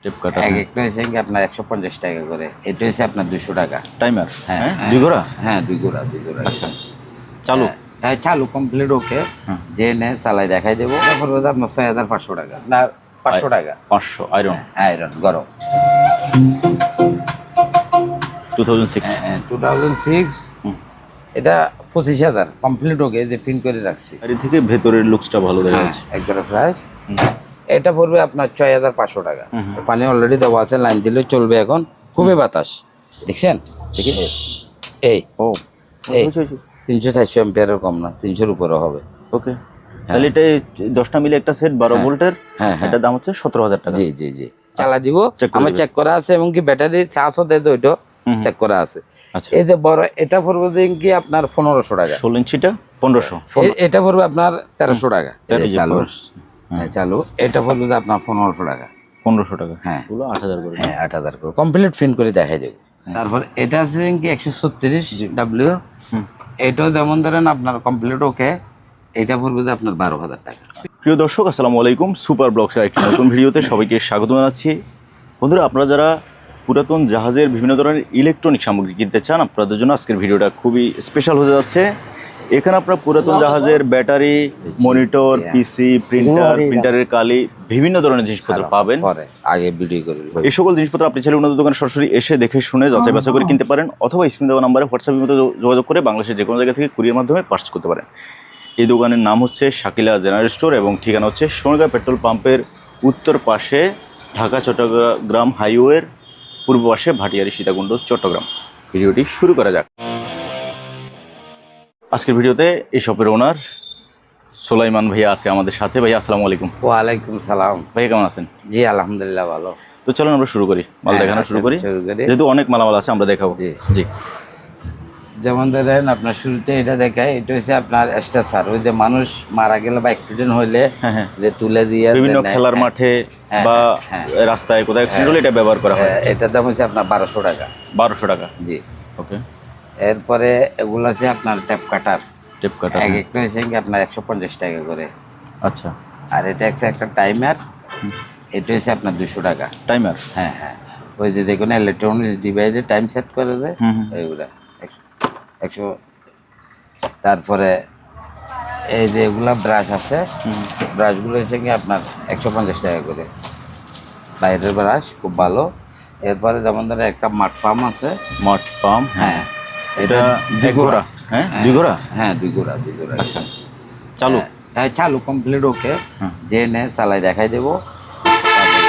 Tape কাটার এক একটা হচ্ছে কি আপনার 150 টাকা করে, এটা হচ্ছে আপনার 200 টাকা। টাইমার, হ্যাঁ হ্যাঁ, দুই ঘোড়া। হ্যাঁ, দুই ঘোড়া। আচ্ছা, চালু। হ্যাঁ, চালু কমপ্লিট। ওকে, হুম। যে নে চালাই দেখাই দেবো। তারপর হচ্ছে আপনার 6500 টাকা না, 500 টাকা 500 আয়রন। আয়রন গরম। 2006। 2006। এটা 25,000 কমপ্লিট। ওকে, যে প্রিন্ট করে রাখছি। গাড়ি থেকে ভেতরের লুকসটা ভালো দেখা যাচ্ছে। একবারে ফ্রেশ। এটা পড়বে আপনার 6500 টাকা। পানি অলরেডি দেওয়া আছে, লাইন দিলে চলবে। এখন খুবই বাতাস, দেখছেন? দেখি এই ও এই 300-400 অ্যাম্পিয়ারের কম না, 300-র উপরে হবে। ওকে, তাহলে এটা 10টা মিলে একটা সেট 12 ভোল্টের। হ্যাঁ, এটার দাম হচ্ছে 17,000 টাকা। জি জি জি, চালা দিব। চেক করে আমার দিবেন। চেক করা আছে, এবং কি ব্যাটারি চার্জও দেয় তো, ওইটাও চেক করা আছে। আচ্ছা, এই যে বড় এটা পড়বে যে কি আপনার 1500 টাকা। 16 ইঞ্চিটা 1500। এটা পড়বে আপনার 1300 টাকা। এই যে চালু, 1500। হ্যাঁ চালু। এটা পড়বে যে আপনার 1500 টাকা। 1500 টাকা। হ্যাঁ, এগুলো 8000 করে। হ্যাঁ 8000 করে কমপ্লিট প্রিন্ট করে দেখাই দেবো। তারপর এটা আছে কি 136 ডাব্লিউ। এটাও যেমন ধরেন আপনার কমপ্লিট। ওকে, এটা পড়বে যে আপনার 12,000 টাকা। প্রিয় দর্শক, আসসালামু আলাইকুম। সুপার ব্লগসের একটি নতুন ভিডিওতে সবাইকে স্বাগত জানাচ্ছি। বন্ধুরা, আপনারা যারা পুরাতন জাহাজের বিভিন্ন ধরনের ইলেকট্রনিক সামগ্রী কিনতে চান, আপনাদের জন্য আজকের ভিডিওটা খুবই স্পেশাল হতে যাচ্ছে। এখানে আপনার পুরাতন জাহাজের ব্যাটারি, মনিটর, পিসি, প্রিন্টারের কালি, বিভিন্ন ধরনের জিনিসপত্র পাবেন। আগে ভিডিও করে এই সকল জিনিসপত্র আপনি চাইলে ওনাদের দোকানে সরাসরি এসে দেখে শুনে যাচাই বাছাই করে কিনতে পারেন, অথবা স্ক্রিনে দেওয়া নাম্বারে হোয়াটসঅ্যাপের মধ্যে যোগাযোগ করে বাংলাদেশের যে কোনো জায়গা থেকে কুরিয়ার মাধ্যমে পার্চেস করতে পারেন। এই দোকানের নাম হচ্ছে শাকিলা জেনারেল স্টোর, এবং ঠিকানা হচ্ছে সোনারগাঁ পেট্রোল পাম্পের উত্তর পাশে, ঢাকা চট্টগ্রাম হাইওয়ের পূর্ব পাশে, ভাটিয়ারি সীতাকুণ্ড, চট্টগ্রাম। ভিডিওটি শুরু করা যাক। আজকের ভিডিওতে এই শপের ওনার সোলাইমান ভাইয়া আছে আমাদের সাথে। ভাইয়া আসসালামু আলাইকুম। ওয়ালাইকুম সালাম। ভাইয়া কেমন আছেন? জি আলহামদুলিল্লাহ ভালো। তো চলুন আমরা শুরু করি, মাল দেখানো শুরু করি। যেহেতু অনেক মালামাল আছে, আমরা দেখাবো। জি জি, যেমন ধরেন আপনার শুরুতে এটা দেখায়, এটা হচ্ছে আপনার স্ট্রেচার। ওই যে মানুষ মারা গেলে বা অ্যাক্সিডেন্ট হইলে যে তুলে দিয়ে বিভিন্ন খেলার মাঠে বা রাস্তায় কোথাও অ্যাক্সিডেন্ট হলে এটা ব্যবহার করা হয়। এটার দাম হচ্ছে আপনার 1200 টাকা। 1200 টাকা। জি, ওকে। এরপরে এগুলো আছে আপনার টেপ কাটার। টেপ কাটার এক একটা হচ্ছে কি আপনার 150 টাকা করে। আচ্ছা। আর এটা হচ্ছে একটা টাইমার, এটা হচ্ছে আপনার 200 টাকা। টাইমার? হ্যাঁ হ্যাঁ, ওই যে কোনো ইলেকট্রনিক্স ডিভাইসে টাইম সেট করে যে ওইগুলা 100। তারপরে এই যে এগুলা ব্রাশ আছে, ব্রাশগুলো হচ্ছে কি আপনার 150 টাকা করে, বাইরের ব্রাশ, খুব ভালো। এরপরে যেমন ধরেন একটা মাঠ পাম্প আছে। মাঠ পাম্প, হ্যাঁ, এটা দুই ঘোড়া। হ্যাঁ, দুই ঘোড়া। হ্যাঁ, দুই ঘোড়া। আচ্ছা, চালু। হ্যাঁ চালু কমপ্লিট। ওকে, যে নে চালাই দেখাই দেবো।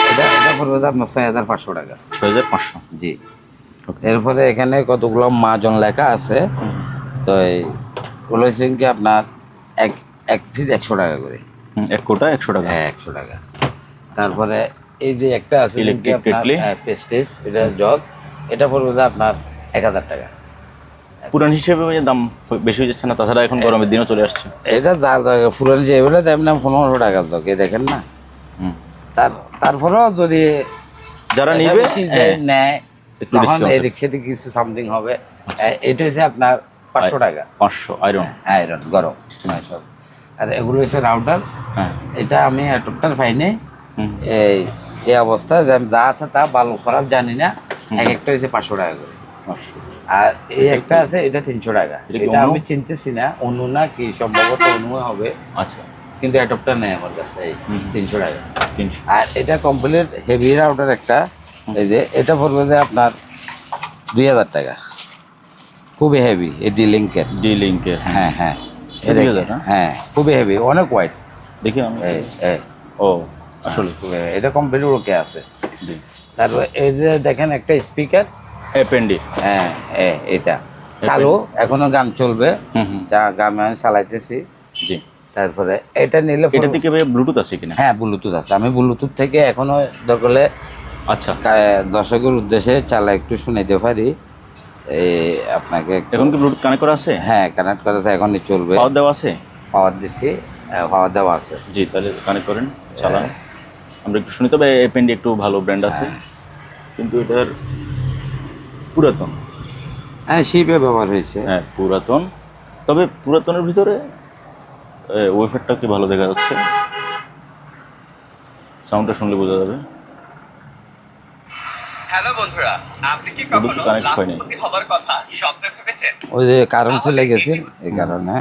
এটা পড়বে আপনার 6500 টাকা। 6500। জি। এরপরে এখানে কতগুলো মাজন লেখা আছে, তো এইগুলো হচ্ছে কি আপনার এক পিস 100 টাকা করে। এক কোটা 100 টাকা। হ্যাঁ 100 টাকা। তারপরে এই যে একটা আছে ইলেকট্রিক কেটলি, ফেস্টিস, এটা জগ, এটা পড়বে যে আপনার 1000 টাকা। পুরান হিসেবে দাম বেশি হয়ে যাচ্ছে না? তাছাড়া এখন গরমের দিনও চলে আসছে। এটা যার পুরান যে এগুলো তেমন 1500 টাকা জগ, দেখেন না। তারপরেও যদি যারা নিবে নেয় তখন এদিক সেদিক কিছু সামথিং হবে। এটা হচ্ছে আপনার 500 টাকা। 500 আয়রন। আয়রন গরম সব। আর এগুলো হচ্ছে রাউটার। হ্যাঁ, এটা আমি অ্যাডপ্টার পাইনি। এই অবস্থায় যা আছে তা ভালো খারাপ জানি না। এক একটা হচ্ছে 500 টাকা করে। আর এই একটা আছে, এটা 300 টাকা। এটা আমি চিনতেছি না অনু না কি, সম্ভবত অনু হবে। আচ্ছা, কিন্তু অ্যাডপ্টার নেই আমার কাছে। এই 300 টাকা। আর এটা কমপ্লিট হেভি রাউটার একটা, এই যে এটা পড়বে যে আপনার 2000 টাকা। খুবই হেভি, এই ডি লিঙ্কের। হ্যাঁ হ্যাঁ, হ্যাঁ খুবই হেভি, অনেক ওয়াইড। দেখি আমি। ও আসলে এটা কমপ্লিট ওকে আছে। তারপর এই যে দেখেন একটা স্পিকার অ্যাপেন্ডি। হ্যাঁ, এটা চালু, এখনো গান চলবে। গান আমি চালাইতেছি। জি। তারপরে এটা নিলে এটা থেকে ব্লুটুথ আছে কিনা? হ্যাঁ ব্লুটুথ আছে। আমি ব্লুটুথ থেকে এখনো দরকার হলে আচ্ছা দর্শকের উদ্দেশ্যে চালা একটু শুনাইতে পারি। আপনাকে এখন কি ব্লুটুথ কানেক্ট করা আছে? হ্যাঁ কানেক্ট করা আছে, এখনই চলবে। পাওয়ার দেওয়া আছে? পাওয়ার দিছি, পাওয়ার দেওয়া আছে। জি, তাহলে কানেক্ট করেন, চালান। আমরা একটু শুনি। তবে এপেন্ডি একটু ভালো ব্র্যান্ড আছে, কিন্তু এটার পুরাতন। হ্যাঁ শিপে ব্যবহার হয়েছে। হ্যাঁ পুরাতন, তবে পুরাতনের ভিতরে ওয়েফারটা কি ভালো দেখা যাচ্ছে। সাউন্ডটা শুনলে বোঝা যাবে। হ্যালো বন্ধুরা, আপনি কি কিন্তু কখনো কানেক্ট হয়নি। লাখপতি হবার কথা স্বপ্নে ভেবেছেন? ওই যে কারেন্ট চলে গেছে এই কারণে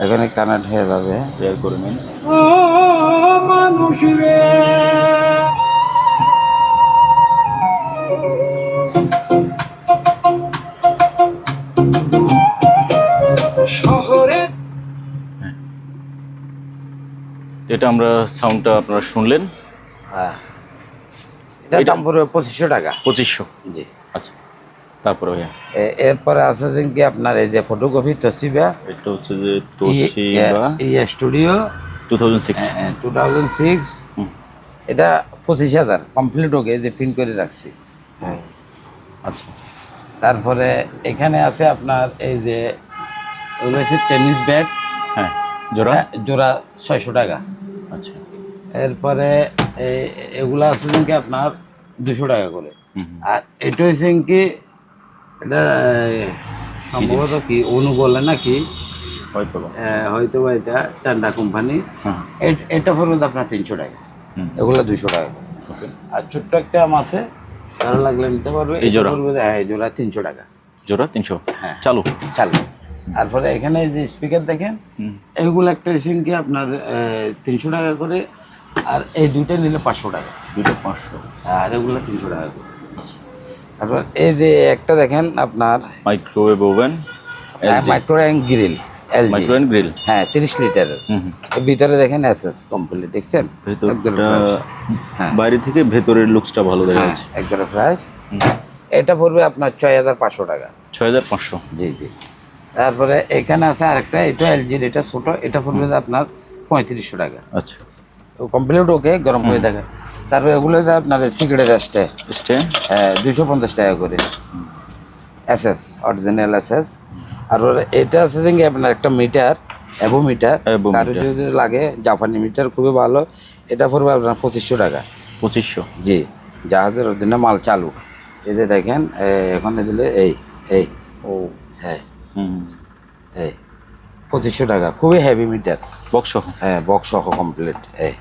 এখানে কানেক্ট হয়ে যাবে। শেয়ার করে নিন। এটা আমরা সাউন্ডটা আপনারা শুনলেন। হ্যাঁ, এটার দাম পড়বে 2500 টাকা। 2500। জি। আচ্ছা, তারপরে ভাইয়া এরপরে আছে যে কি আপনার এই যে ফটোকপি তসিবা এটা হচ্ছে যে তোশিবা স্টুডিও 2006। 2006, হুম। এটা 25,000 কমপ্লিট ওকে যে প্রিন্ট করে রাখছি। আচ্ছা, তারপরে এখানে আছে আপনার এই যে ওগুলো হচ্ছে টেনিস ব্যাট, হ্যাঁ জোড়া। জোড়া 600 টাকা। আচ্ছা, এরপরে এগুলা আছে কি আপনার 200 টাকা করে। হুম, আর এটা হচ্ছে কি এটা সম্ভবত কি অনু বলে নাকি, হয়তো বা। হয়তো বা এটা টান্ডা কোম্পানি। হ্যাঁ, এটা পড়বে আপনার 300 টাকা, হুম, এগুলো 200 টাকা করে। ওকে। আর ছোট্ট একটা আম আছে, কারো লাগলে নিতে পারবে। এই জোড়া? এটা পড়বে, হ্যাঁ এই জোড়া 300 টাকা। জোড়া 300। হ্যাঁ। চালু। চালু। তারপরে এখানে যে স্পিকার দেখেন, হুম, এইগুলো একটা এসেন কি আপনার 300 টাকা করে। আর এই দুইটা নিলে 500 টাকা। দুটো 500। আর এগুলো 300 টাকা করে। আচ্ছা, তারপর এই যে একটা দেখেন আপনার microwave oven, micro and grill LG, microwave grill. হ্যাঁ 30 লিটারের। হুম, হুম। এর ভিতরে দেখেন এসএস কমপ্লিট, দেখছেন একদম ভেতরটা ফ্রেশ। হ্যাঁ বাইরে থেকে ভেতরের লুকসটা ভালো দেখা হ্যাঁ যাচ্ছে। একদম ফ্রেশ। হুম। এটা পড়বে আপনার 6500 টাকা। 6500। জি জি। তারপরে এখানে আছে আরেকটা, এটা এলজির, এটা ছোট, এটা পড়বে আপনার 3500 টাকা। আচ্ছা, কমপ্লিট ওকে, গরম করে দেখা। তারপরে এগুলো যে আপনার সিগারেট আসতে স্ট্যান্ড 250 টাকা করে এসএস, অরিজিনাল এসএস। আর এটা আছে যে কি আপনার একটা মিটার, অ্যাবো মিটার, Abo কারো meter। যদি লাগে জাপানি মিটার, খুবই ভালো। এটা পড়বে আপনার 2500 টাকা। 2500। জি, জাহাজের অরিজিনাল মাল চালু। এতে দেখেন এখানে দিলে এই এই ও, হ্যাঁ হুম, এই 2500 টাকা, খুবই হেভি মিটার। বক্স সহ। হ্যাঁ বক্স সহ কমপ্লিট। এই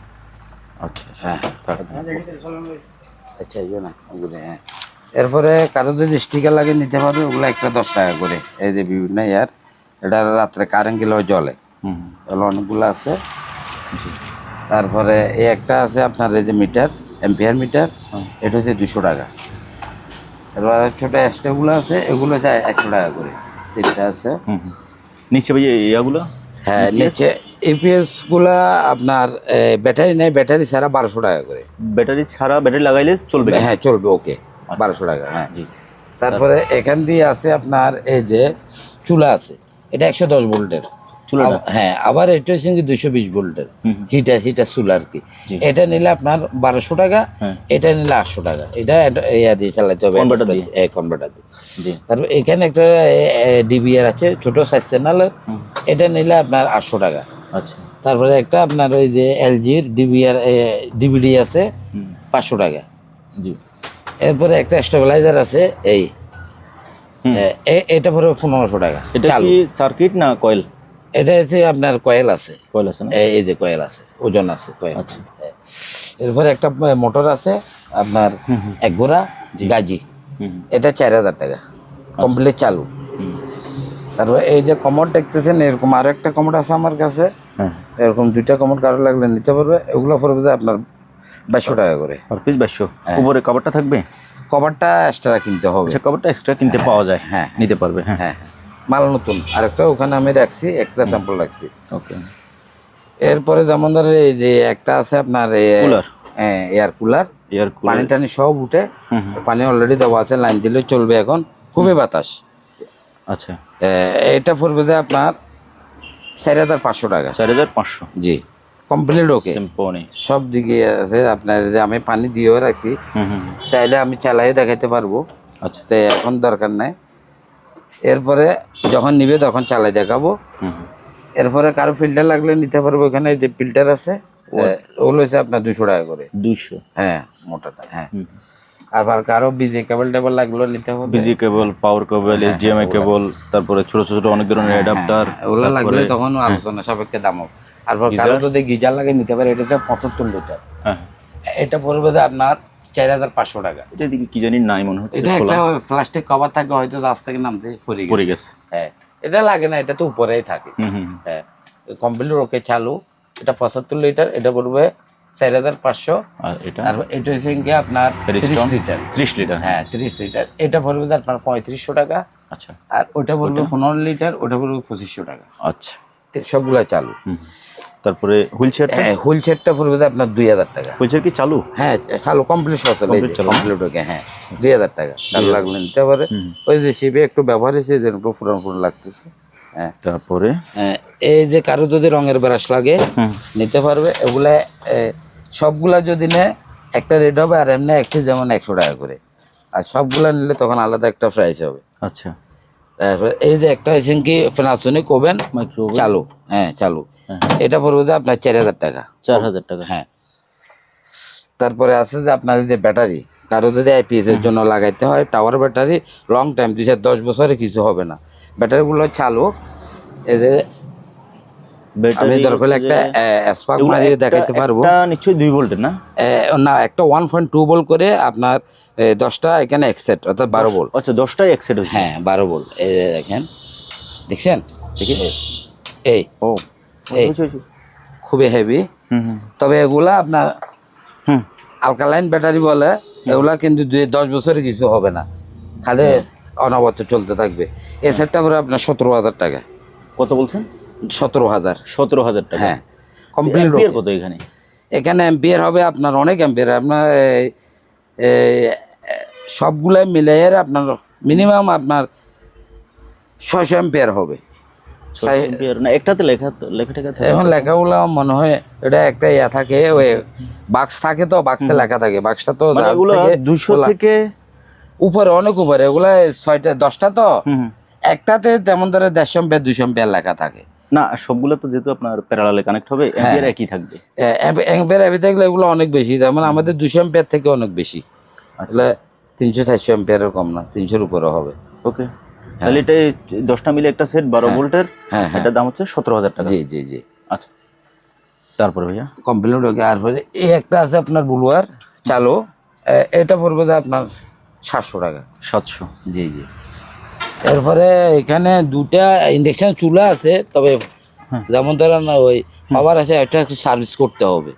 আচ্ছা, হ্যাঁ তারপর? আচ্ছা এই না ওগুলো, হ্যাঁ। এরপরে কারো যদি স্টিকার লাগে নিতে পারবে, ওগুলো একটা 10 টাকা করে। এই যে বিভিন্ন ইয়ার, এটা রাত্রে কারেন্ট গেলেও জ্বলে, হুম, এগুলো অনেকগুলো আছে। জি, তারপরে এই একটা আছে আপনার এই যে মিটার, এম্পিয়ার মিটার, হুম। এটা হচ্ছে 200 টাকা। এবার ছোটো এক্সট্রাগুলো আছে, এগুলো হচ্ছে 100 টাকা করে, 3টা আছে। হুম, হুম। নিচে ভাই ইয়াগুলো? হ্যাঁ নিচে ইপিএস গুলা আপনার ব্যাটারি নেই, ব্যাটারি ছাড়া 1200 টাকা করে। ব্যাটারি ছাড়া, ব্যাটারি লাগাইলে চলবে? হ্যাঁ চলবে ওকে, 1200 টাকা। হ্যাঁ জি। তারপরে এখান দিয়ে আছে আপনার এই যে চুলা আছে, এটা 110 ভোল্টের চুলাটা? হ্যাঁ, আবার এটা হচ্ছে 220 ভোল্টের হুম। হিটার চুলা আর কি। জি। এটা নিলে আপনার 1200 টাকা, হ্যাঁ। এটা নিলে 800 টাকা। এটা ইয়া দিয়ে চালাতে হবে, Converter দিয়ে? কনভার্টার দিয়ে। জি। তারপর এখানে একটা ডিবিআর আছে ছোট সাইজ চ্যানেলের, এটা নিলে আপনার 800 টাকা। আচ্ছা, তারপরে একটা আপনার ওই যে এলজির ডিবিআর ডিভিডি আছে, হুম, 500 টাকা। জি। এরপরে একটা স্টেবিলাইজার আছে এই, হুম। এটা পরে 1500 টাকা। এটা চালু। কি সার্কিট না কয়েল? এটা হচ্ছে আপনার কয়েল আছে, কয়েল আছে না? এই যে কয়েল আছে, ওজন আছে কয়েল। আচ্ছা, এরপরে একটা মোটর আছে আপনার এক ঘোড়া গাজি, হুম, এটা 4000 টাকা কমপ্লিট চালু। হুম, তারপরে এই যে কমোড দেখতেছেন, এরকম আরো একটা কমোড আছে আমার কাছে, হ্যাঁ। এরকম 2টা কমোড কারো লাগলে নিতে পারবে। এগুলো পড়বে যে আপনার 2200 টাকা করে। আর পিস 2200। হ্যাঁ। উপরে কভারটা থাকবে? কভারটা এক্সট্রা কিনতে হবে। আচ্ছা, কভারটা এক্সট্রা কিনতে পাওয়া যায়? হ্যাঁ। নিতে পারবে, হ্যাঁ। হ্যাঁ মাল নতুন, আরেকটা ওখানে আমি রাখছি, একটা স্যাম্পল রাখছি। ওকে। এরপরে যেমন ধরে এই যে একটা আছে আপনার কুলার? হ্যাঁ এয়ার কুলার, এয়ার কুলার? পানি টানি সব উঠে, হুম, হুম। পানি অলরেডি দেওয়া আছে, লাইন দিলে চলবে। এখন খুবই বাতাস। আচ্ছা, এটা পড়বে যে আপনার 4500 টাকা। 4500। জি কমপ্লিট ওকে, সিম্পনি। সব দিকে আছে আপনার। যে আমি পানি দিয়েও রাখছি, হুম, হুম, চাইলে আমি চালাই দেখাইতে পারবো, আচ্ছা, তো এখন দরকার নাই। এরপরে যখন নিবে তখন চালাই দেখাবো। হুম, হুম। এরপরে কারো ফিল্টার লাগলে নিতে পারবো, এখানে যে ফিল্টার আছে ওগুলো হচ্ছে আপনার 200 টাকা করে। 200। হ্যাঁ মোটাটা, হ্যাঁ। হুম। আবার কারো বিজি কেবল টেবল লাগলো নিতে হবে, বিজি কেবল, পাওয়ার কেবল, এইচডিএমআই কেবল, তারপরে ছোট ছোট অনেক ধরনের অ্যাডাপ্টার, ওগুলো লাগলে তখন আলোচনা সাপেক্ষে দাম হবে। আর কারো যদি গিজার লাগে নিতে পারে, এটা হচ্ছে 75 লিটার। হ্যাঁ, এটা পড়বে যে আপনার 4,500 টাকা। এটা দিকে কি জানি নাই মনে হচ্ছে এটা খোলা একটা প্লাস্টিক কভার থাকে, হয়তো রাস্তা থেকে নামতে পড়ে পড়ে গেছে। গেছে। হ্যাঁ, এটা লাগে না, এটা তো উপরেই থাকে। হ্যাঁ, কমপ্লিট ওকে চালু। এটা 75 লিটার, এটা পড়বে 4,500। আর এটা আর এটা হচ্ছে কি আপনার 30 Ariston লিটার। 30 লিটার। হ্যাঁ 30 লিটার, এটা পড়বে যে আপনার 3500 টাকা। আচ্ছা আর ওটা পড়বে 15 লিটার, ওটা পড়বে 2500 টাকা। আচ্ছা। সবগুলা চালু। তারপরে হুইল চেয়ার, হ্যাঁ, হুইল চেয়ারটা পড়বে যে আপনার 2000 টাকা। হুইল চেয়ার কি চালু? হ্যাঁ চালু, কমপ্লিট সহ চলে, Complete চালু, কমপ্লিট ওকে। হ্যাঁ 2000 টাকা চালু লাগলে নিতে পারে। ওই যে শিবে একটু ব্যবহার হয়েছে, যে একটু পুরান পুরান লাগতেছে। হ্যাঁ, তারপরে এই যে কারো যদি রঙের ব্রাশ লাগে নিতে পারবে। এগুলা সবগুলা যদি নেয় একটা রেট হবে, আর এমনি একটি যেমন 100 টাকা করে। আর সবগুলা নিলে তখন আলাদা একটা প্রাইস হবে। আচ্ছা। তারপরে এই যে একটা হয়েছেন কি প্যানাসোনিক ওভেন মাইক্রোওয়েভ চালু, হ্যাঁ চালু, এটা পড়বে যে আপনার 4000 টাকা। 4000 টাকা। হ্যাঁ, তারপরে আছে যে আপনার এই যে ব্যাটারি, কারো যদি আইপিএস এর জন্য লাগাইতে হয়, টাওয়ার ব্যাটারি লং টাইম 2010 বছরে কিছু হবে না, ব্যাটারিগুলো চালু। এই যে আমি দরকার হলে একটা স্পার্ক মারিয়ে দেখাইতে পারবো। এটা নিশ্চয়ই 2 ভোল্টের না? না, একটা 1.2 ভোল্ট করে আপনার 10টা এখানে এক্সেট, অর্থাৎ 12 ভোল্ট। আচ্ছা 10টাই এক সেট হচ্ছে। হ্যাঁ 12 ভোল্ট। এই যে দেখেন, দেখছেন, দেখি এই ও এই খুবই হেভি। তবে এগুলা আপনার আলকালাইন ব্যাটারি বলে, এগুলা কিন্তু 10 বছরে কিছু হবে না, খালি অনবরত চলতে থাকবে। এই সেটটা পরে আপনার 17,000 টাকা। কত বলছেন? 17,000। 17,000 টাকা। হ্যাঁ, কমপ্লিট। এম্পিয়ার কত এখানে? এখানে এম্পিয়ার হবে আপনার অনেক এম্পিয়ার, আপনার সবগুলাই মিলে আপনার মিনিমাম আপনার 600 এম্পিয়ার হবে। 600 এম্পিয়ার না? একটাতে লেখা লেখা থাকে। এখন লেখাগুলো মনে হয় এটা একটা ইয়া থাকে, ওই বাক্স থাকে, তো বাক্সে লেখা থাকে। বাক্সটা তো মানে এগুলো 200 থেকে উপরে, অনেক উপরে। এগুলা 6টা 10টা, তো একটাতে যেমন ধরে 150 এম্পিয়ার 200 এম্পিয়ার লেখা থাকে না। সবগুলো তো যেহেতু আপনার প্যারালালে কানেক্ট হবে, এম্পিয়ার একই থাকবে। এম্পিয়ার এভি থাকলে এগুলো অনেক বেশি, যেমন আমাদের 200 এম্পিয়ার থেকে অনেক বেশি। আসলে 300-400 এম্পিয়ারের কম না, 300-র উপরে হবে। ওকে, তাহলে এটা 10টা মিলে একটা সেট 12 ভোল্টের। হ্যাঁ, এটার দাম হচ্ছে 17,000 টাকা। জি জি জি। আচ্ছা, তারপরে ভাইয়া কমপ্লিট ওকে। আর পরে এই একটা আছে আপনার বুলুয়ার চালু, এটা পড়বে যে আপনার 700 টাকা। 700। জি জি। এরপরে এখানে 2টা ইন্ডাকশন চুলা আছে, তবে যেমন ধরেন ওই পাওয়ার আছে, একটা একটু সার্ভিস করতে হবে।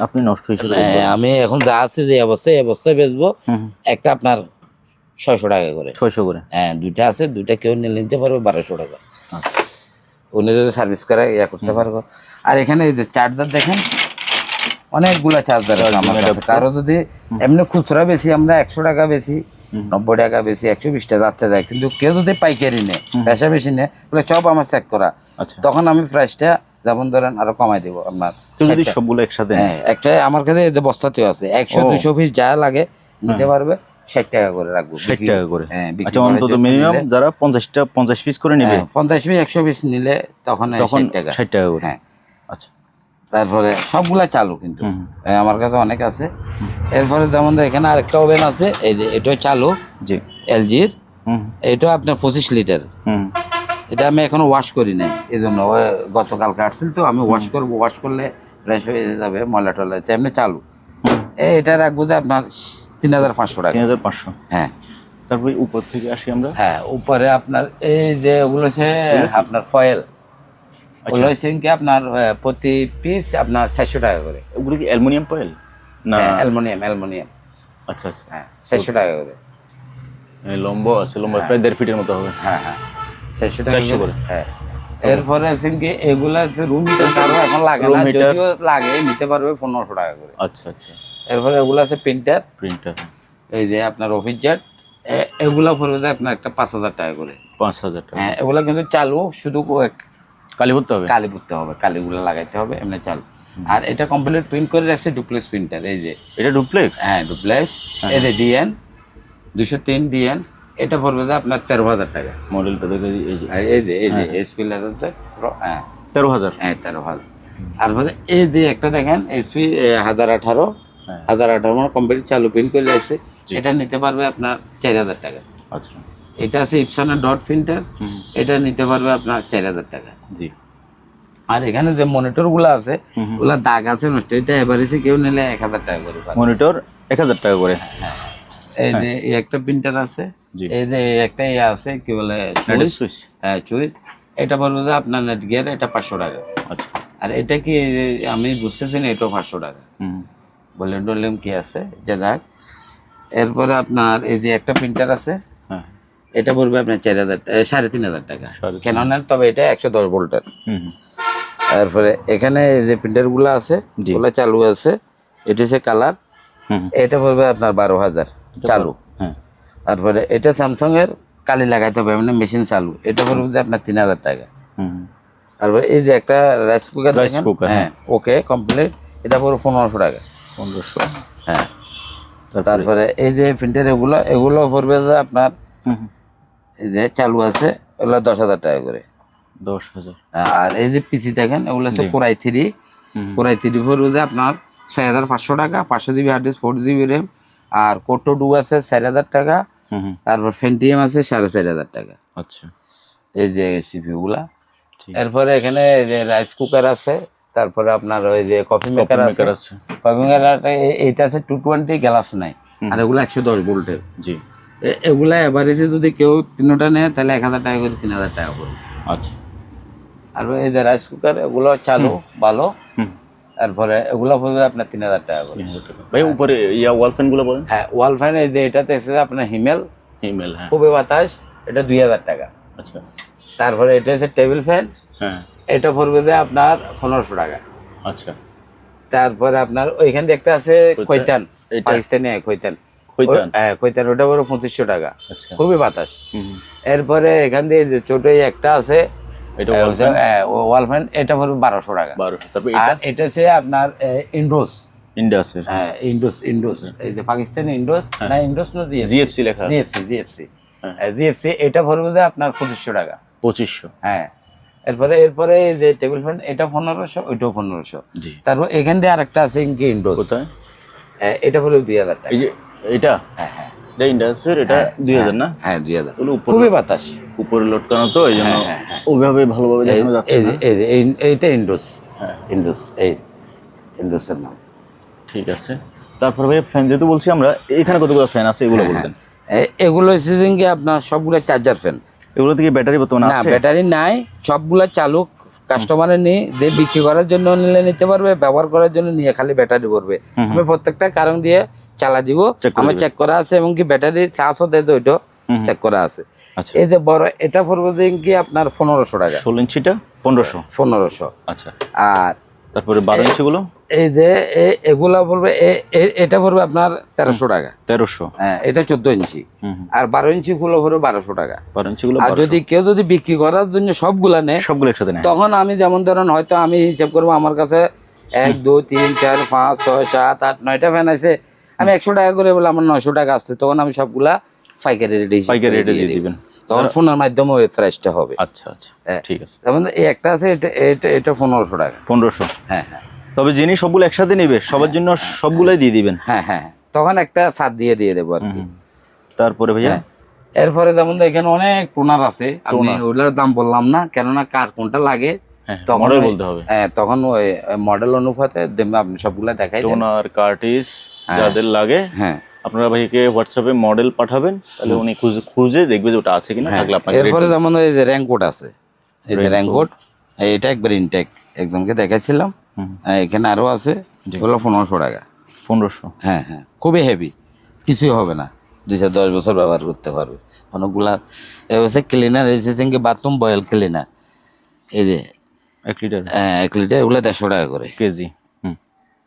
আপনি নষ্ট হিসেবে আমি এখন যা আছে যে অবস্থায় বেচবো। একটা আপনার 600 টাকা করে। 600 করে। হ্যাঁ, 2টা আছে, 2টা কেউ নিতে পারবে 1200 টাকা। আচ্ছা, উনি যদি সার্ভিস করে ইয়া করতে পারবো। আর এখানে এই যে চার্জার দেখেন, অনেকগুলা চার্জার আছে আমার কাছে। কারো যদি এমনি খুচরা বেশি, আমরা 100 টাকা বেশি, 90 টাকা বেশি, 120 টাকা যাচ্ছে যায়। কিন্তু কেউ যদি পাইকারি নেয়, পেশা বেশি নেয়, তাহলে সব আমার চেক করা। আচ্ছা, তখন আমি প্রাইসটা যেমন ধরেন আরো কমাই দেবো আপনার। যদি সবগুলো একসাথে নেয়। হ্যাঁ, একটা আমার কাছে এই যে বস্তাতেও আছে, 100-200 পিস যা লাগে নিতে পারবে, 60 টাকা করে রাখবো। 60 টাকা করে। হ্যাঁ, আচ্ছা, অন্তত মিনিমাম যারা 50 পিস করে নেবে, 50 পিস 100 পিস নিলে তখন 60 টাকা। 60 টাকা করে। হ্যাঁ। আচ্ছা, তারপরে সবগুলা চালু কিন্তু আমার কাছে অনেক আছে। এরপরে যেমন এখানে আরেকটা ওভেন আছে, এই যে এটাও চালু, জি। এলজির। এটা আপনার 25 লিটার। এটা আমি এখনো ওয়াশ করি নাই, এই জন্য গতকালকে আসছিল, তো আমি ওয়াশ করবো। ওয়াশ করলে ফ্রেশ হয়ে যাবে, ময়লা টলা এমনি চালু। এটা রাখবো যে আপনার 3,500 টাকা। 3,500। হ্যাঁ। তারপরে উপর থেকে আসি আমরা। হ্যাঁ, উপরে আপনার এই যে ওগুলো হচ্ছে আপনার ফয়েল, ওগুলো হচ্ছে কি আপনার প্রতি পিস আপনার 400 টাকা করে। ওগুলো কি অ্যালুমিনিয়াম ফয়েল না? অ্যালুমিনিয়াম। আচ্ছা আচ্ছা। হ্যাঁ, 400 টাকা করে। লম্বা আছে, লম্বা প্রায় 1.5 ফিটের মতো হবে। হ্যাঁ হ্যাঁ, 400 টাকা 400 করে। হ্যাঁ। এরপরে আছে কি এগুলা রুম মিটার কারো এখন লাগে না, যদিও লাগে নিতে পারবে 1500 টাকা করে। আচ্ছা আচ্ছা। এরপরে এগুলো আছে প্রিন্টার। এই যে আপনার অফিস জার, এগুলা পড়বে যে আপনার একটা 5,000 টাকা করে। 5,000 টাকা। হ্যাঁ, এগুলা কিন্তু চালু, শুধু কালি ভরতে হবে। কালি পুঁততে হবে, কালিগুলো লাগাইতে হবে, এমনি চালু। আর এটা কমপ্লিট প্রিন্ট করে রাখছে ডুপ্লেক্স প্রিন্টার। এই যে এটা ডুপ্লেক্স। হ্যাঁ, ডুপ্লেক্স। এই যে ডিএন 203 ডিএন, এটা পড়বে যে আপনার 13,000 টাকা। মডেলটা দেখে এই যে এসপি লেজার। হ্যাঁ, 13,000। হ্যাঁ 13,000। তারপরে এই যে একটা দেখেন এসপি 1018 মানে কমপ্লিট চালু প্রিন্ট করে রাখছে, এটা নিতে পারবে আপনার 4,000 টাকা। আচ্ছা। এটা আছে ইপসনের ডট প্রিন্টার, এটা নিতে পারবে আপনার 4,000 টাকা। জি। আর এখানে যে মনিটর গুলো আছে ওগুলা দাগ আছে নষ্ট, এটা এভারেজে কেউ নিলে 1000 টাকা করে পাবে। মনিটর 1000 টাকা করে। এই যে এই একটা প্রিন্টার আছে, জি। এই যে এই একটা ইয়ে আছে কি বলে নেটের সুইচ, সুইচ। হ্যাঁ সুইচ, এটা বলবো যে আপনার নেট গিয়ার, এটা 500 টাকা। আচ্ছা। আর এটা কি আমি বুঝতেছি না, এটাও 500 টাকা। ভলিউম টলিউম কি আছে যে যাক। এরপরে আপনার এই যে একটা প্রিন্টার আছে, হ্যাঁ। এটা পড়বে আপনার 3500 টাকা ক্যাননের, তবে এটা 110 ভোল্টের। তারপরে এখানে এই যে প্রিন্টার গুলো আছে জি। ওগুলো চালু আছে, এটা হচ্ছে কালার, এটা পড়বে আপনার 12,000 চালু। হ্যাঁ। তারপরে এটা স্যামসাং এর কালি লাগাইতে হবে মানে মেশিন চালু, এটা পড়বে যে আপনার 3000 টাকা। তারপরে এই যে একটা রাইস কুকার, হ্যাঁ ওকে কমপ্লিট, এটা পড়বে 1500 টাকা। 1500। হ্যাঁ। তারপরে এই যে প্রিন্টার এগুলো পড়বে যে আপনার এই যে চালু আছে ওগুলো 10,000 টাকা করে। 10,000। আর এই যে পিসি দেখেন এগুলো আছে কোরাই 3 পড়বে যে আপনার 6500 টাকা, 500 GB hard disk, 4 GB RAM, আর কোটো 2 আছে 4000 টাকা, তারপর ফেন্টিয়াম আছে 4500 টাকা। আচ্ছা। এই যে সিপিইউ গুলা। এরপরে এখানে যে রাইস কুকার আছে, তারপরে আপনার ওই যে কফি মেকার আছে। কফি মেকার এইটা আছে 220 গ্লাস নাই, আর এগুলো 110 ভোল্টের। জি। এগুলা এভারেজে যদি কেউ তিনটা নেয় তাহলে 1000 টাকা করে 3000 টাকা পড়বে। আচ্ছা। আর এই যে রাইস কুকার এগুলো চালু ভালো, তারপরে এগুলো পড়বে আপনার 3000 টাকা করে। ভাই উপরে ওয়াল ফ্যান গুলো বলেন। হ্যাঁ ওয়াল ফ্যান এই যে এটাতে এসেছে আপনার হিমেল, হ্যাঁ। খুবই বাতাস, এটা 2000 টাকা। আচ্ছা। তারপরে এটা হচ্ছে টেবিল ফ্যান, হ্যাঁ, এটা পড়বে যে আপনার 1500 টাকা। আচ্ছা। তারপরে আপনার ওইখান দিয়ে একটা আছে খৈতান, এটা? পাকিস্তানি খৈতান, খৈতান? হ্যাঁ খৈতান, ওটা পড়বে 2500 টাকা। আচ্ছা। খুবই বাতাস। এরপরে এখান দিয়ে যে ছোট একটা আছে এটা ওয়াল ফ্যান, এটা পড়বে 1200 টাকা। 1200। তারপর আর এটা হচ্ছে আপনার ইন্ডোস, ইন্ডাসের। হ্যাঁ ইন্ডোস এই যে পাকিস্তানি ইন্ডোস, না ইন্ডোস না জিএফসি লেখা আছে। জিএফসি এটা পড়বে যে আপনার 2500 টাকা। 2500। হ্যাঁ। এরপরে এই যে টেবিল ফ্যান, এটা 1500, ওইটাও 1500। জি। তারপর এখান দিয়ে আরেকটা আছে ইনকি ইন্ডোস, কোথায়? এটা পড়বে 2000 টাকা। এই যে এটা, হ্যাঁ হ্যাঁ এটা ইন্ডাসের, এটা 2000 না? হ্যাঁ 2000। ওগুলো খুবই বাতাস, উপরে লটকানো তো এই জন্য হ্যাঁ। ওইভাবে ভালোভাবে দেখানো যাচ্ছে না। এইটা ইন্ডোস, হ্যাঁ। ইন্ডোস, এই ইন্ডোসের নাম। ঠিক আছে। তারপর ভাই ফ্যান যেহেতু বলছি আমরা, এখানে কতগুলো ফ্যান আছে এগুলো বলতেন। এগুলো হচ্ছে কি আপনার সবগুলো চার্জার ফ্যান। এগুলো থেকে ব্যাটারি বর্তমানে না আছে? ব্যাটারি নাই, সবগুলা চালু। কাস্টমারের নিয়ে যে বিক্রি করার জন্য নিলে নিতে পারবে, ব্যবহার করার জন্য নিয়ে খালি ব্যাটারি ভরবে। আমি প্রত্যেকটা কারণ দিয়ে চালা দিব, আমার চেক করা আছে, এবং কি ব্যাটারি চার্জও দেয় তো ওইটাও চেক করা আছে। আচ্ছা। এই যে বড় এটা পড়বে যে কি আপনার 1500 টাকা। 16 ইঞ্চিটা 1500। আচ্ছা। আর তারপরে 12 ইঞ্চি গুলো এই যে এগুলা পড়বে এটা পড়বে আপনার 1300 টাকা। 1300। হ্যাঁ এটা 14 ইঞ্চি। আর 12 ইঞ্চি গুলো পড়বে 1200 টাকা। 12 ইঞ্চি গুলো। আর যদি কেউ যদি বিক্রি করার জন্য সবগুলা নেয়, সবগুলো একসাথে নেয়, তখন আমি যেমন ধরেন হয়তো আমি হিসাব করবো আমার কাছে 1 2 3 4 5 6 7 8 9টা ফ্যান আছে, আমি 100 টাকা করে বলে আমার 900 টাকা আসছে, তখন আমি সবগুলা পাইকারি রেটে দিয়ে দিবেন। তখন ফোনের মাধ্যমে ওই প্রাইসটা হবে। আচ্ছা আচ্ছা, ঠিক আছে। যেমন এই একটা আছে, এটা 1500 টাকা। 1500। হ্যাঁ হ্যাঁ। তবে যিনি সবগুলো একসাথে নেবে সবার জন্য সবগুলাই দিয়ে দিবেন। হ্যাঁ হ্যাঁ, তখন একটা ছাড় দিয়ে দেবো আর কি। তারপরে ভাইয়া এরপরে যেমন এখানে অনেক টোনার আছে, আমি ওগুলোর দাম বললাম না, কেননা কার কোনটা লাগে তখন মডেল বলতে হবে। হ্যাঁ তখন ওই মডেল অনুপাতে আপনি সবগুলা দেখাই দেন। টোনার কার্টিজ যাদের লাগে, হ্যাঁ আপনারা ভাইকে হোয়াটসঅ্যাপে মডেল পাঠাবেন, তাহলে উনি খুঁজে দেখবে যে ওটা আছে কিনা, থাকলে আপনাকে। এরপরে যেমন এই যে র্যাঙ্কোট আছে, এই যে র্যাঙ্কোট, এটা একবার ইনটেক একজনকে দেখাইছিলাম। এখানে আরো আছে, এগুলো 1500 টাকা। 1500? হ্যাঁ হ্যাঁ, খুবই হেভি, কিছুই হবে না, 210 বছর ব্যবহার করতে পারবে। অনেকগুলা হচ্ছে ক্লিনার এসেছে কি বাথরুম বয়েল ক্লিনার, এই যে 1 লিটার। হ্যাঁ 1 লিটার, এগুলো 150 টাকা করে কেজি।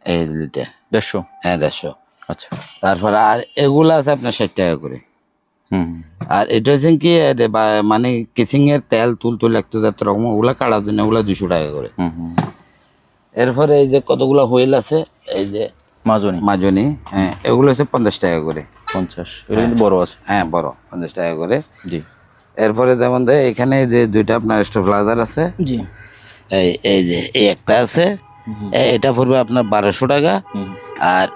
এই লিটার 150? হ্যাঁ 150। আচ্ছা। তারপরে আর এগুলো আছে আপনার 60 টাকা করে। হুম। আর এটা হচ্ছে কি মানে কিচিং এর তেল তুল একটু যত রকম ওগুলা কাটার জন্য ওগুলা 200 টাকা করে। এরপরে এই যে কতগুলো হুইল আছে, এই যে মাজনি, হ্যাঁ এগুলো হচ্ছে 50 টাকা করে। 50? এটা কিন্তু বড় আছে। হ্যাঁ বড়, 50 টাকা করে। জি। এরপরে যেমন এখানে যে দুইটা আপনার স্টেবিলাইজার আছে। জি। এই যে এই একটা আছে, এটা পড়বে আপনার 1200 টাকা। আর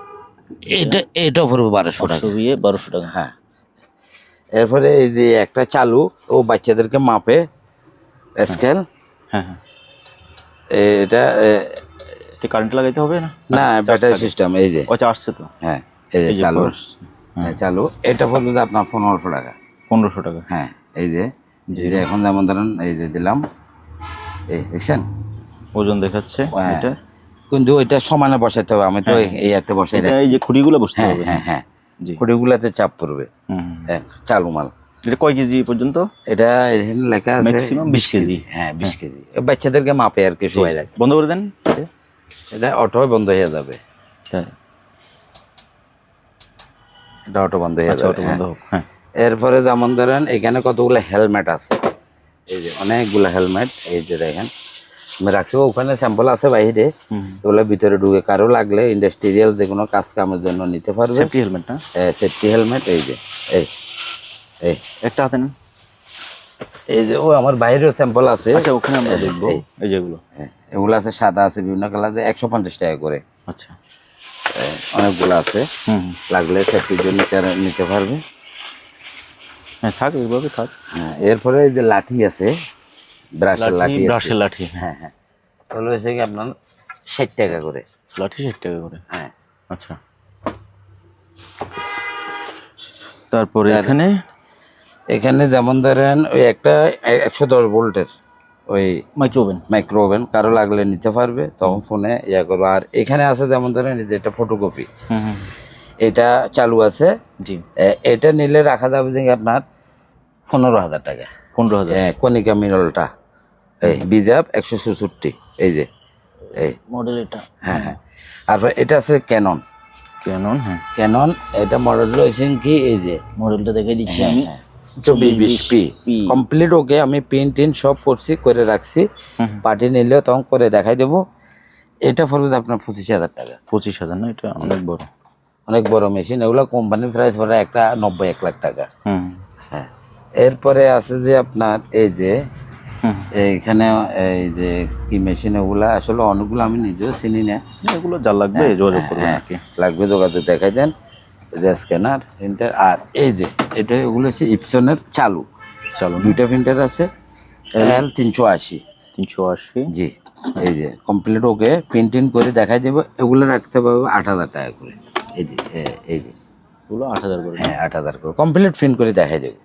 এটা পড়বে 1200 টাকা। 1200 টাকা। হ্যাঁ। এরপরে এই যে একটা চালু, ও বাচ্চাদেরকে মাপে স্কেল। হ্যাঁ হ্যাঁ। এটা কারেন্ট লাগাইতে হবে না? না ব্যাটারি সিস্টেম, এই যে আচ্ছা আসছে তো, হ্যাঁ এই যে এই যে চালু, আসছে। হ্যাঁ চালু। এটা পড়বে যে আপনার 1500 টাকা। 1500 টাকা। হ্যাঁ এই যে এখন যেমন ধরেন এই যে দিলাম, এই দেখছেন ওজন দেখাচ্ছে হ্যাঁ। এটা, কিন্তু ওইটা সমানে বসাইতে হবে, আমি তো এই এতে বসাই এটা এই রাখছি। যে খুঁড়িগুলো বসতে হ্যাঁ হবে। হ্যাঁ হ্যাঁ, জি। খুঁটিগুলাতে চাপ পড়বে। হুম। চালু মাল। এটা কয় কেজি পর্যন্ত? এটা এখানে লেখা আছে ম্যাক্সিমাম 20 কেজি। হ্যাঁ 20 কেজি, বাচ্চাদেরকে মাপে আর কি সবাই রাখে। বন্ধ করে দেন। এটা অটো বন্ধ হয়ে যাবে, হ্যাঁ এটা অটো বন্ধ হয়ে আচ্ছা, যাবে। অটো বন্ধ হোক। হ্যাঁ এরপরে যেমন ধরেন এখানে কতগুলো হেলমেট আছে, এই যে অনেকগুলো হেলমেট, এই যে দেখেন আমি রাখবো। ওখানে স্যাম্পল আছে বাইরে, ওগুলো ভিতরে ঢুকে কারো লাগলে ইন্ডাস্ট্রিয়াল যে কোনো কাজ কামের জন্য নিতে পারবে। সেফটি হেলমেট না? সেফটি হেলমেট, এই যে এই এই একটা হাতে নেন। এই যে ও আমার বাইরেও স্যাম্পল আছে। আচ্ছা ওখানে আমরা দেখবো এই যেগুলো। হ্যাঁ, এগুলো আছে সাদা আছে বিভিন্ন কালার, 150 টাকা করে। আচ্ছা অনেকগুলো আছে, লাগলে সেফটির জন্য নিতে পারবে। হ্যাঁ থাক, এইভাবে থাক। হ্যাঁ, এরপরে এই যে লাঠি আছে, ব্রাশের লাঠি আছে। ব্রাশের লাঠি। হ্যাঁ হ্যাঁ, ওগুলো হচ্ছে কি আপনার 60 টাকা করে। লাঠি 60 টাকা করে। হ্যাঁ আচ্ছা, তারপরে এখানে এখানে যেমন ধরেন ওই একটা 110 ভোল্টের ওই মাইক্রো ওভেন কারো লাগলে নিতে পারবে, তখন ফোনে ইয়া করবো। আর এখানে আছে যেমন ধরেন এই যে এটা ফটোকপি, এটা চালু আছে। জি। এটা নিলে রাখা যাবে যে আপনার 15,000 টাকা। 15,000। কনিকা মিনলটা এই বিজাব 166, এই যে এই মডেল এটা। হ্যাঁ হ্যাঁ। আর এটা আছে ক্যানন। ক্যানন। হ্যাঁ ক্যানন, এটা মডেল রয়েছে কি এই যে মডেলটা দেখে দিচ্ছি আমি। 2420p complete. ওকে আমি পিন টিন সব করছি, করে রাখছি। পার্টি নিলেও তখন করে দেখাই দেবো। এটা পড়বে আপনার 25,000 টাকা। 25,000 না? এটা অনেক বড়, অনেক বড় মেশিন। এগুলো কোম্পানির প্রাইস পড়ে একটা 90-1 লাখ টাকা। হ্যাঁ, এরপরে আছে যে আপনার এই যে এইখানে এই যে কি মেশিন, ওগুলা আসলে অনেকগুলো আমি নিজেও চিনি না। এগুলো যা লাগবে যোগাযোগ করবেন আর কি। লাগবে যোগাযোগ দেখাই দেন, যে স্ক্যানার প্রিন্টার। আর এই যে এটা এগুলো হচ্ছে ইপসনের চালু দুইটা প্রিন্টার আছে, L380। 380। জি, এই যে কমপ্লিট ওকে প্রিন্টিং করে দেখাই দেবো। এগুলো রাখতে পারবে 8,000 টাকা করে। এই যে এই যে এগুলো 8,000 করে। হ্যাঁ 8,000 করে কমপ্লিট প্রিন্ট করে দেখাই দেবো।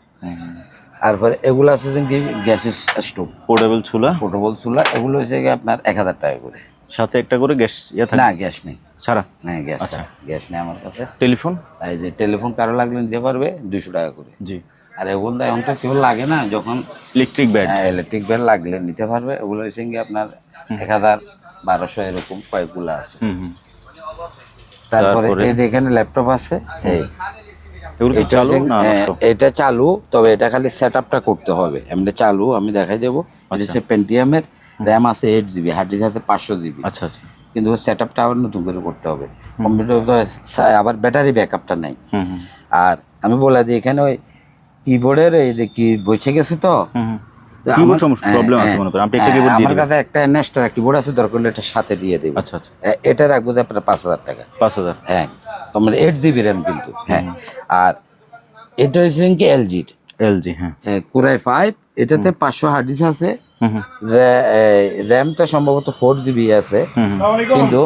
তারপরে এগুলো আছে যে গ্যাসের স্টোভ, পোর্টেবল চুলা। এগুলো হচ্ছে আপনার 1,000 টাকা করে। সাথে একটা করে গ্যাস না গ্যাস নেই ছাড়া? না গ্যাস আচ্ছা, গ্যাস নেই আমার কাছে। টেলিফোন, এই যে টেলিফোন কারো লাগলে নিতে পারবে 200 টাকা করে। জি। আর এগুলো তো এখন তো কেউ লাগে না, যখন ইলেকট্রিক ব্যাট। ইলেকট্রিক ব্যাট লাগলে নিতে পারবে। ওগুলো হচ্ছে আপনার 1,000-1,200 এরকম কয়েকগুলো আছে। তারপরে এই যে এখানে ল্যাপটপ আছে, এটা চালু, তবে এটা খালি সেট আপটা করতে হবে। এমনি চালু আমি দেখাই দেবো। পেন্টিয়ামের র্যাম আছে 8 GB, হার্ড ডিস্ক আছে 500 GB। আচ্ছা আচ্ছা। কিন্তু সেট আপটা আবার নতুন করে করতে হবে। কম্পিউটার আবার ব্যাটারি ব্যাকআপটা নাই। আর আমি বলে দিই এখানে ওই কিবোর্ডের এই যে কি বসে গেছে তো, আমার কাছে একটা নেক্সট্রা কিবোর্ড আছে, দরকার হলে এটা সাথে দিয়ে দেবো। আচ্ছা আচ্ছা। এটা রাখবো যে আপনার 5,000 টাকা। 5,000? হ্যাঁ, তোমার 8 GB র্যাম কিন্তু। হ্যাঁ, আর এটা হচ্ছে কি এলজি। হ্যাঁ, Core i5, এটাতে 500 হার্ড ডিস্ক আছে। র্যামটা সম্ভবত 4 GB আছে, কিন্তু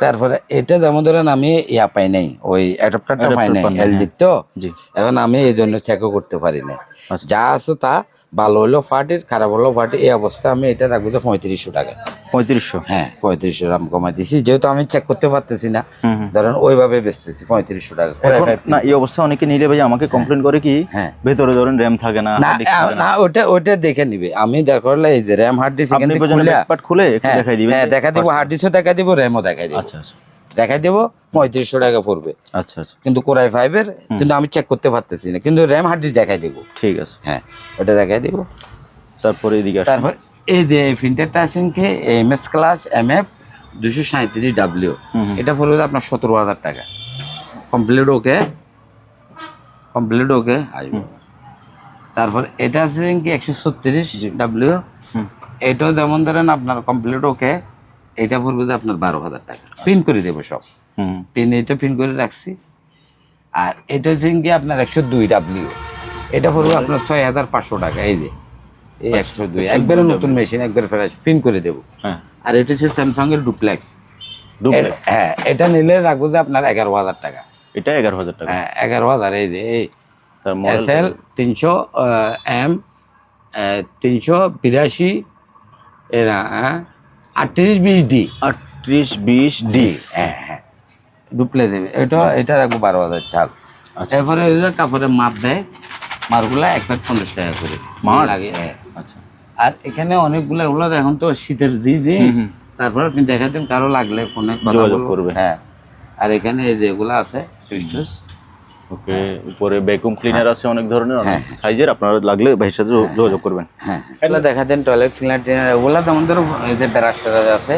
তারপরে এটা যেমন ধরেন আমি ইয়া পাই নাই, ওই অ্যাডাপ্টারটা পাই নাই এলজি তো। এখন আমি এই জন্য চেকও করতে পারি না। যা আছে তা ভালো হলেও ফাটির, খারাপ হলেও ফাটি। এই অবস্থা আমি এটা রাখবো যে 3500 টাকা। 3500? হ্যাঁ 3500 দাম কমাই দিছি, যেহেতু আমি চেক করতে পারতেছি না। ধরেন ওইভাবে বেচতেছি 3500 টাকা। না এই অবস্থা অনেকে নিলে ভাই আমাকে কমপ্লেন করে কি ভেতরে ধরেন র্যাম থাকে না। না ওটা দেখে নিবে। আমি দেখালে এই যে র্যাম হার্ড ডিস্ক এখান থেকে খুলে একটু দেখাই দিবেন। হ্যাঁ দেখা দিব, হার্ড ডিস্কও দেখা দিব, র্যামও দেখাই দিব। আচ্ছা আচ্ছা, দেখাই দেবো 3500 টাকা পড়বে। আচ্ছা আচ্ছা। কিন্তু Core i5 এর, কিন্তু আমি চেক করতে পারতেছি না, কিন্তু র্যাম হার্ড ডিস্ক দেখাই দেবো। ঠিক আছে, হ্যাঁ ওটা দেখাই দেবো। তারপরে এদিকে তারপর এই যে প্রিন্টারটা আছেন কি MS ক্লাস MF 237W, এটা পড়বে আপনার 17,000 টাকা। কমপ্লিট ওকে আসবে। তারপর এটা আছে কি 136W, এটাও যেমন ধরেন আপনার কমপ্লিট ওকে, এটা পড়বে যে আপনার 12,000 টাকা। প্রিন্ট করে দেবো সব, এটা প্রিন্ট করে রাখছি। আর এটা হচ্ছে কি আপনার 102W, এটা পড়বে আপনার 6,500 টাকা। এই যে এই 102 একবারে নতুন মেশিন, একবারে ফ্রেশ প্রিন্ট করে দেবো। হ্যাঁ, আর এটা হচ্ছে স্যামসাং এর ডুপ্লেক্স। ডুপ্লেক্স। হ্যাঁ, এটা নিলে রাখবো যে আপনার 11,000 টাকা। এটা 11,000 টাকা। হ্যাঁ 11,000। এই যে এই তার মডেল SL 300 M 382 এরা 3820D। 3820D। হ্যাঁ হ্যাঁ, ডুপ্লেক্স। এটা রাখবো 12,000 চাল। আচ্ছা। এরপরে এই যে কাপড়ের মাপ দেয়, মারগুলা এক প্যাক 50 টাকা করে মার? লাগে। হ্যাঁ। আচ্ছা। আর এখানে অনেকগুলো এগুলো এখন তো শীতের জিনিস, তারপর আপনি দেখাতেন কারো লাগলে ফোনে যোগাযোগ করবে। হ্যাঁ। আর এখানে এই যে এগুলো আছে সুইচ টুইচ। ওকে, উপরে ভ্যাকুয়াম ক্লিনার আছে অনেক ধরনের, অনেক হ্যাঁ। সাইজের। আপনারা লাগলে ভাইয়ের সাথে যোগাযোগ করবেন। হ্যাঁ, এগুলো দেখাতেন টয়লেট ক্লিনার টিনার। ওগুলো যেমন ধরো এই যে ব্রাশ টাশ আছে,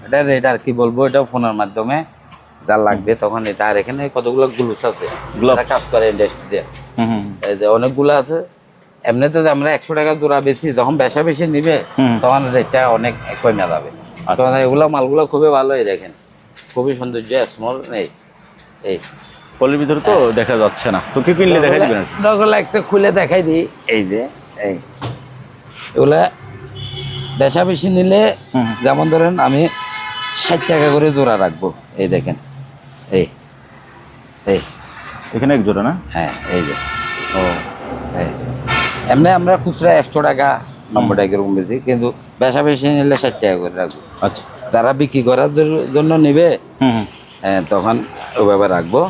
এটা রেট আর কি বলবো, এটা ফোনের মাধ্যমে যা লাগবে তখন এটা। আর এখানে কতগুলো গ্লুস আছে, Gloves। যারা কাজ করে ইন্ডাস্ট্রিতে, হুম হুম। এই যে অনেকগুলো আছে। এমনিতে যে আমরা 100 টাকা জোড়া বেশি, যখন বেশা বেশি নিবে তখন রেটটা অনেক কমে যাবে। তখন এগুলো মালগুলো খুবই ভালো। এই দেখেন খুবই সৌন্দর্য, স্মল। এই পলের ভিতরে তো দেখা যাচ্ছে না, তো কি কিনলে দেখা দিবেন আর কি। দরকার একটা খুলে দেখাই দিই। এই যে এই এগুলা বেশা বেশি নিলে, যেমন ধরেন আমি 60 টাকা করে জোড়া রাখবো। এই দেখেন এই এই এখানে এক জোড়া না? হ্যাঁ এই যে ও, এই। এমনি আমরা খুচরা 100 টাকা 90 টাকা এরকম বেশি, কিন্তু বেশা বেশি নিলে 60 টাকা করে রাখবো। আচ্ছা। যারা বিক্রি করার জন্য নেবে তখন ওইভাবে রাখবো।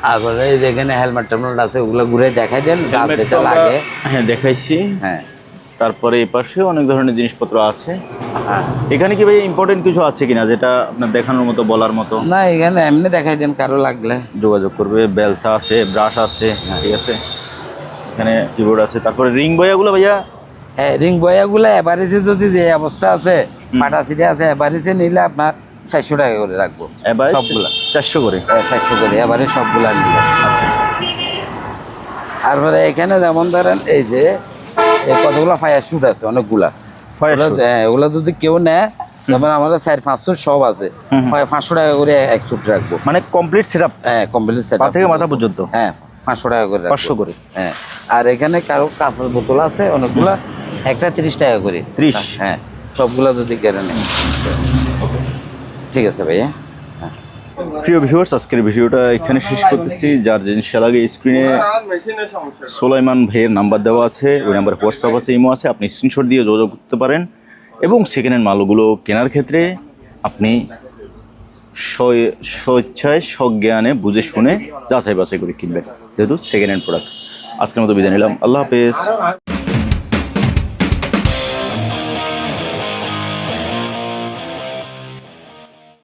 তারপরে এই যে এখানে হেলমেট টেলমেট আছে, ওগুলো ঘুরে দেখাই দেন যার হেলমেট যেটা তো আমরা- লাগে। হ্যাঁ, দেখাইছি। হ্যাঁ তারপরে এই পাশে অনেক ধরনের জিনিসপত্র আছে। হ্যাঁ। এখানে কি ভাই ইম্পর্টেন্ট কিছু আছে কিনা যেটা আপনার দেখানোর মতো, বলার মতো? না, এখানে এমনি দেখাই দেন কারো লাগলে। যোগাযোগ করবে। বেলসা আছে, ব্রাশ আছে, ঠিক আছে। এখানে কিবোর্ড আছে। তারপরে রিং বয়াগুলো ভাইয়া হ্যাঁ, রিং বয়াগুলো এভারেজে যদি যে অবস্থা আছে, পাটা সিটে আছে, এভারেজে নিলে আপনার 400 টাকা করে রাখবো এবার সবগুলা। 400 করে। 400 করে এভারেজ সবগুলা নিলে। আচ্ছা। তারপরে এখানে যেমন ধরেন এই যে এই কতগুলো ফায়ার শুট আছে, অনেকগুলা Fire shoot? হ্যাঁ, ওগুলা যদি কেউ নেয়, যেমন আমাদের 4-500 সব আছে, 500 টাকা করে এক শুট রাখবো। মানে কমপ্লিট সেটআপ, হ্যাঁ, কমপ্লিট সেট পা থেকে মাথা পর্যন্ত। হ্যাঁ 500 টাকা করে রাখবো। 500 করে। হ্যাঁ। আর এখানে কারো কাঁচের বোতল আছে অনেকগুলা, একটা 30 টাকা করে। 30? হ্যাঁ, সবগুলা যদি কেড়ে নেয়। ঠিক আছে ভাইয়া। প্রিয় ভিউয়ার্স, আজকের ভিডিওটা এখানে শেষ করতেছি। যার জিনিসটা লাগে স্ক্রিনে সোলাইমান ভাইয়ের নাম্বার দেওয়া আছে, ওই নাম্বারে হোয়াটসঅ্যাপ আছে, ইমো আছে, আপনি স্ক্রিনশট দিয়ে যোগাযোগ করতে পারেন। এবং সেকেন্ড হ্যান্ড মালগুলো কেনার ক্ষেত্রে আপনি স্বেচ্ছায় সজ্ঞানে বুঝে শুনে যাচাই বাছাই করে কিনবেন, যেহেতু সেকেন্ড হ্যান্ড প্রোডাক্ট। আজকের মতো বিদায় নিলাম, আল্লাহ হাফেজ।